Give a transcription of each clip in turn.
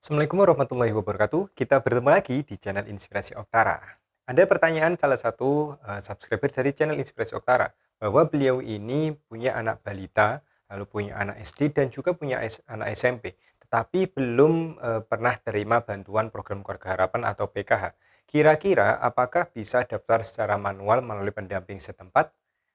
Assalamualaikum warahmatullahi wabarakatuh. Kita bertemu lagi di channel Inspirasi Oktara. Ada pertanyaan salah satu subscriber dari channel Inspirasi Oktara bahwa beliau ini punya anak balita, lalu punya anak SD dan juga punya anak SMP, tetapi belum pernah terima bantuan program keluarga harapan atau PKH. Kira-kira apakah bisa daftar secara manual melalui pendamping setempat?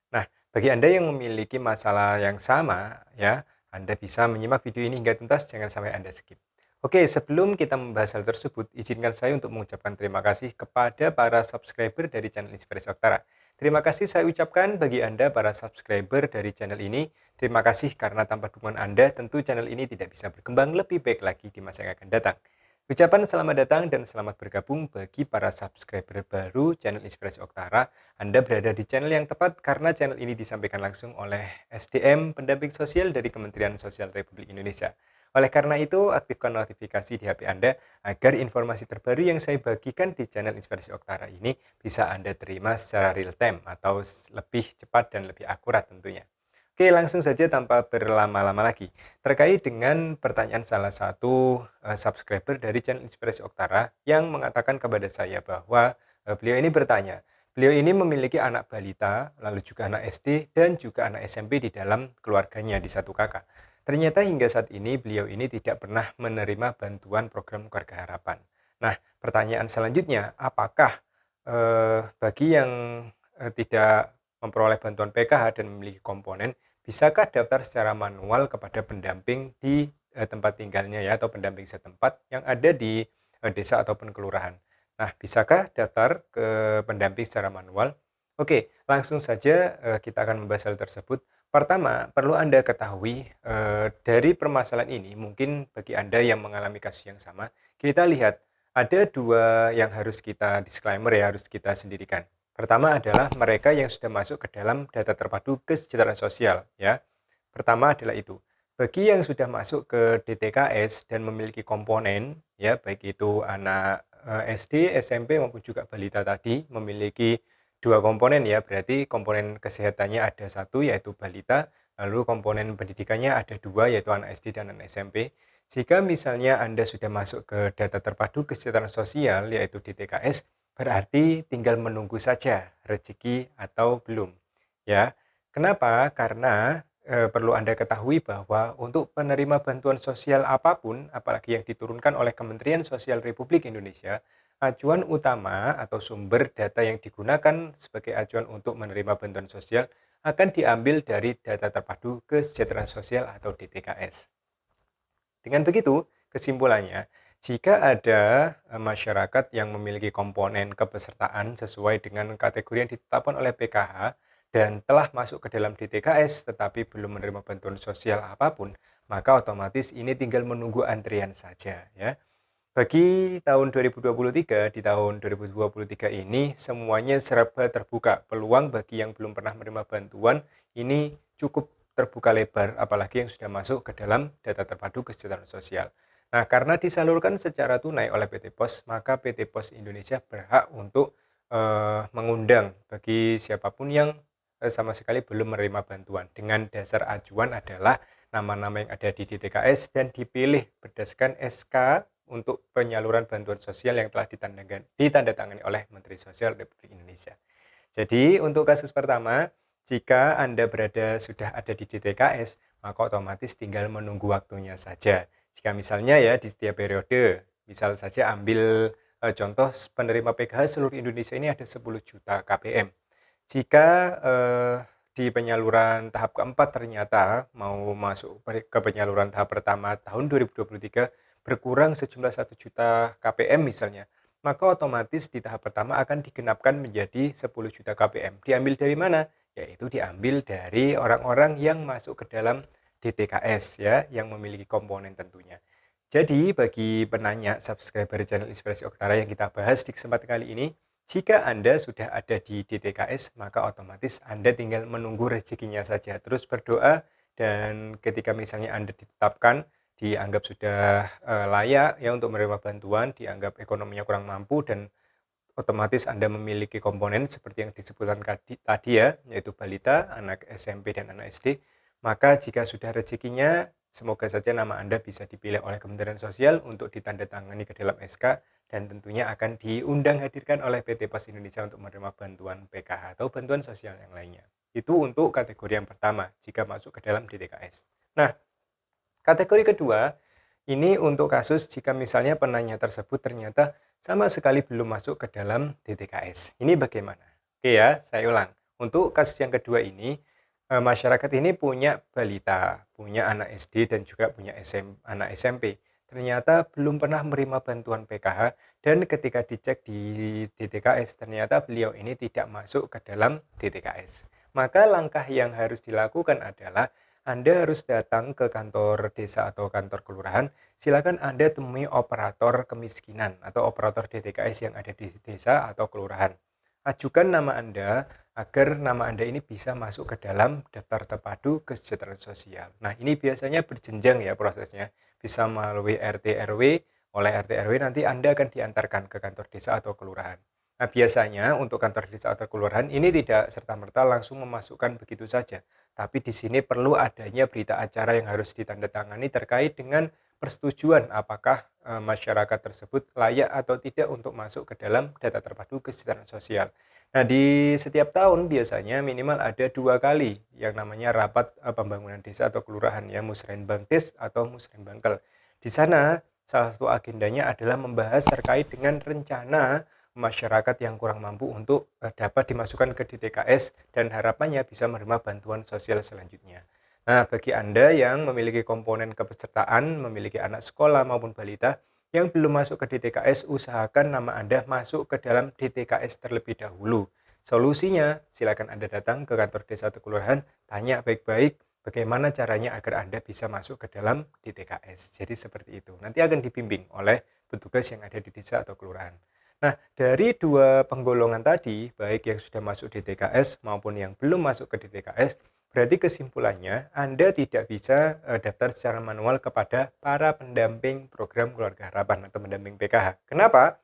Nah, bagi Anda yang memiliki masalah yang sama, ya, Anda bisa menyimak video ini hingga tuntas, jangan sampai Anda skip. Oke, sebelum kita membahas hal tersebut, izinkan saya untuk mengucapkan terima kasih kepada para subscriber dari channel Inspirasi Oktara. Terima kasih saya ucapkan bagi Anda para subscriber dari channel ini. Terima kasih karena tanpa dukungan Anda, tentu channel ini tidak bisa berkembang lebih baik lagi di masa yang akan datang. Ucapan selamat datang dan selamat bergabung bagi para subscriber baru channel Inspirasi Oktara. Anda berada di channel yang tepat karena channel ini disampaikan langsung oleh SDM Pendamping Sosial dari Kementerian Sosial Republik Indonesia. Oleh karena itu, aktifkan notifikasi di HP Anda agar informasi terbaru yang saya bagikan di channel Inspirasi Oktara ini bisa Anda terima secara real time atau lebih cepat dan lebih akurat tentunya. Oke, langsung saja tanpa berlama-lama lagi. Terkait dengan pertanyaan salah satu subscriber dari channel Inspirasi Oktara yang mengatakan kepada saya bahwa beliau ini bertanya, beliau ini memiliki anak balita, lalu juga anak SD dan juga anak SMP di dalam keluarganya di satu kakak. Ternyata hingga saat ini beliau ini tidak pernah menerima bantuan program Keluarga Harapan. Nah, pertanyaan selanjutnya, apakah bagi yang tidak memperoleh bantuan PKH dan memiliki komponen, bisakah daftar secara manual kepada pendamping di tempat tinggalnya ya atau pendamping setempat yang ada di desa ataupun kelurahan? Nah, bisakah daftar ke pendamping secara manual? Oke, langsung saja kita akan membahas hal tersebut. Pertama, perlu Anda ketahui dari permasalahan ini, mungkin bagi Anda yang mengalami kasus yang sama, kita lihat ada dua yang harus kita disclaimer ya, harus kita sendirikan. Pertama adalah mereka yang sudah masuk ke dalam data terpadu kesejahteraan sosial ya. Pertama adalah itu. Bagi yang sudah masuk ke DTKS dan memiliki komponen ya, baik itu anak SD, SMP maupun juga balita tadi memiliki dua komponen ya, berarti komponen kesehatannya ada satu yaitu balita, lalu komponen pendidikannya ada dua yaitu anak SD dan anak SMP. Jika misalnya Anda sudah masuk ke data terpadu kesejahteraan sosial yaitu DTKS, berarti tinggal menunggu saja rezeki atau belum. Ya. Kenapa? Karena perlu Anda ketahui bahwa untuk penerima bantuan sosial apapun, apalagi yang diturunkan oleh Kementerian Sosial Republik Indonesia, acuan utama atau sumber data yang digunakan sebagai acuan untuk menerima bantuan sosial akan diambil dari data terpadu kesejahteraan sosial atau DTKS. Dengan begitu, kesimpulannya, jika ada masyarakat yang memiliki komponen kepesertaan sesuai dengan kategori yang ditetapkan oleh PKH dan telah masuk ke dalam DTKS tetapi belum menerima bantuan sosial apapun, maka otomatis ini tinggal menunggu antrian saja ya. Bagi tahun 2023, di tahun 2023 ini semuanya serba terbuka. Peluang bagi yang belum pernah menerima bantuan ini cukup terbuka lebar, apalagi yang sudah masuk ke dalam data terpadu kesejahteraan sosial. Nah, karena disalurkan secara tunai oleh PT POS, maka PT POS Indonesia berhak untuk mengundang bagi siapapun yang sama sekali belum menerima bantuan. Dengan dasar acuan adalah nama-nama yang ada di DTKS dan dipilih berdasarkan SK untuk penyaluran bantuan sosial yang telah ditandatangani oleh Menteri Sosial Republik Indonesia. Jadi untuk kasus pertama, jika Anda sudah ada di DTKS, maka otomatis tinggal menunggu waktunya saja. Jika misalnya ya di setiap periode, misal saja ambil contoh penerima PKH seluruh Indonesia ini ada 10 juta KPM. Jika di penyaluran tahap keempat ternyata mau masuk ke penyaluran tahap pertama tahun 2023 berkurang sejumlah 1 juta KPM misalnya, maka otomatis di tahap pertama akan digenapkan menjadi 10 juta KPM. Diambil dari mana? Yaitu diambil dari orang-orang yang masuk ke dalam DTKS ya, yang memiliki komponen tentunya. Jadi bagi penanya subscriber channel Inspirasi Oktara yang kita bahas di kesempatan kali ini, jika Anda sudah ada di DTKS, maka otomatis Anda tinggal menunggu rezekinya saja. Terus berdoa dan ketika misalnya Anda ditetapkan, dianggap sudah layak ya untuk menerima bantuan, dianggap ekonominya kurang mampu dan otomatis Anda memiliki komponen seperti yang disebutkan tadi ya, yaitu balita, anak SMP dan anak SD, maka jika sudah rezekinya Semoga saja nama Anda bisa dipilih oleh Kementerian Sosial untuk ditandatangani ke dalam SK dan tentunya akan diundang hadirkan oleh PT Pos Indonesia untuk menerima bantuan PKH atau bantuan sosial yang lainnya. Itu untuk kategori yang pertama jika masuk ke dalam DTKS. Nah, kategori kedua ini untuk kasus jika misalnya penanya tersebut ternyata sama sekali belum masuk ke dalam DTKS. Ini bagaimana? Oke ya, saya ulang. Untuk kasus yang kedua ini, masyarakat ini punya balita, punya anak SD dan juga punya anak SMP. Ternyata belum pernah menerima bantuan PKH dan ketika dicek di DTKS ternyata beliau ini tidak masuk ke dalam DTKS. Maka langkah yang harus dilakukan adalah Anda harus datang ke kantor desa atau kantor kelurahan. Silakan Anda temui operator kemiskinan atau operator DTKS yang ada di desa atau kelurahan. Ajukan nama Anda agar nama Anda ini bisa masuk ke dalam daftar terpadu kesejahteraan sosial. Nah, ini biasanya berjenjang ya prosesnya. Bisa melalui RT RW, oleh RT RW nanti Anda akan diantarkan ke kantor desa atau kelurahan. Nah, biasanya untuk kantor desa atau kelurahan ini tidak serta-merta langsung memasukkan begitu saja. Tapi di sini perlu adanya berita acara yang harus ditandatangani terkait dengan persetujuan apakah masyarakat tersebut layak atau tidak untuk masuk ke dalam data terpadu kesejahteraan sosial. Nah, di setiap tahun biasanya minimal ada 2 kali yang namanya rapat pembangunan desa atau kelurahan ya, Musrenbangdes atau Musrenbangkel. Di sana salah satu agendanya adalah membahas terkait dengan rencana masyarakat yang kurang mampu untuk dapat dimasukkan ke DTKS dan harapannya bisa menerima bantuan sosial selanjutnya. Nah, bagi Anda yang memiliki komponen kepesertaan, memiliki anak sekolah maupun balita yang belum masuk ke DTKS, usahakan nama Anda masuk ke dalam DTKS terlebih dahulu. Solusinya, silakan Anda datang ke kantor desa atau kelurahan, tanya baik-baik bagaimana caranya agar Anda bisa masuk ke dalam DTKS. Jadi seperti itu. Nanti akan dibimbing oleh petugas yang ada di desa atau kelurahan. Nah, dari dua penggolongan tadi, baik yang sudah masuk DTKS maupun yang belum masuk ke DTKS, berarti kesimpulannya Anda tidak bisa daftar secara manual kepada para pendamping program Keluarga Harapan atau pendamping PKH. Kenapa?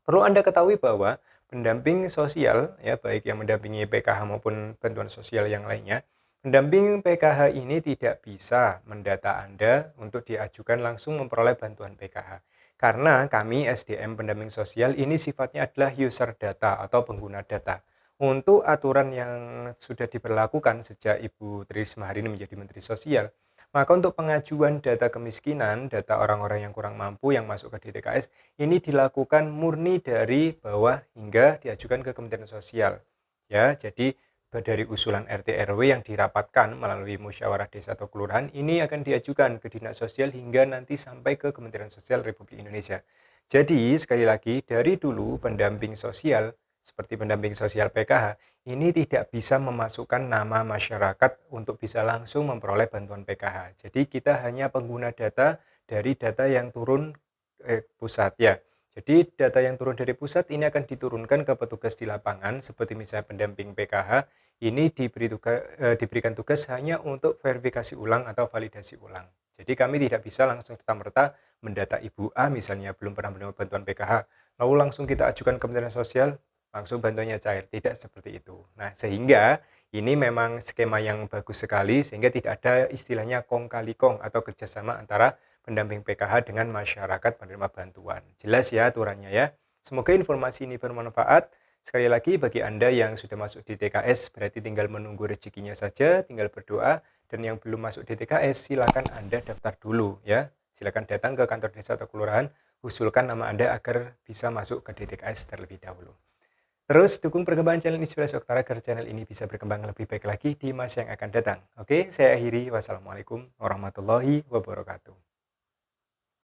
Perlu Anda ketahui bahwa pendamping sosial, ya baik yang mendampingi PKH maupun bantuan sosial yang lainnya, pendamping PKH ini tidak bisa mendata Anda untuk diajukan langsung memperoleh bantuan PKH. Karena kami SDM pendamping sosial ini sifatnya adalah user data atau pengguna data. Untuk aturan yang sudah diberlakukan sejak Ibu Tri Risma hari ini menjadi Menteri Sosial, maka untuk pengajuan data kemiskinan, data orang-orang yang kurang mampu yang masuk ke DTKS, ini dilakukan murni dari bawah hingga diajukan ke Kementerian Sosial. Ya, jadi dari usulan RT RW yang dirapatkan melalui musyawarah desa atau kelurahan ini akan diajukan ke Dinas Sosial hingga nanti sampai ke Kementerian Sosial Republik Indonesia. Jadi, sekali lagi dari dulu pendamping sosial seperti pendamping sosial PKH ini tidak bisa memasukkan nama masyarakat untuk bisa langsung memperoleh bantuan PKH. Jadi kita hanya pengguna data dari data yang turun pusat ya. Jadi data yang turun dari pusat ini akan diturunkan ke petugas di lapangan seperti misalnya pendamping PKH ini diberikan tugas hanya untuk verifikasi ulang atau validasi ulang. Jadi kami tidak bisa langsung serta-merta mendata Ibu A misalnya belum pernah menerima bantuan PKH, lalu langsung kita ajukan ke Kementerian Sosial, langsung bantuannya cair. Tidak seperti itu. Nah, sehingga ini memang skema yang bagus sekali sehingga tidak ada istilahnya kong kali kong atau kerjasama antara pendamping PKH dengan masyarakat penerima bantuan. Jelas ya aturannya ya. Semoga informasi ini bermanfaat. Sekali lagi bagi Anda yang sudah masuk di TKS berarti tinggal menunggu rezekinya saja, tinggal berdoa. Dan yang belum masuk di TKS silakan Anda daftar dulu ya. Silakan datang ke kantor desa atau kelurahan, usulkan nama Anda agar bisa masuk ke DTKS terlebih dahulu. Terus dukung perkembangan channel Inspirasi Oktara agar channel ini bisa berkembang lebih baik lagi di masa yang akan datang. Oke, saya akhiri. Wassalamualaikum warahmatullahi wabarakatuh.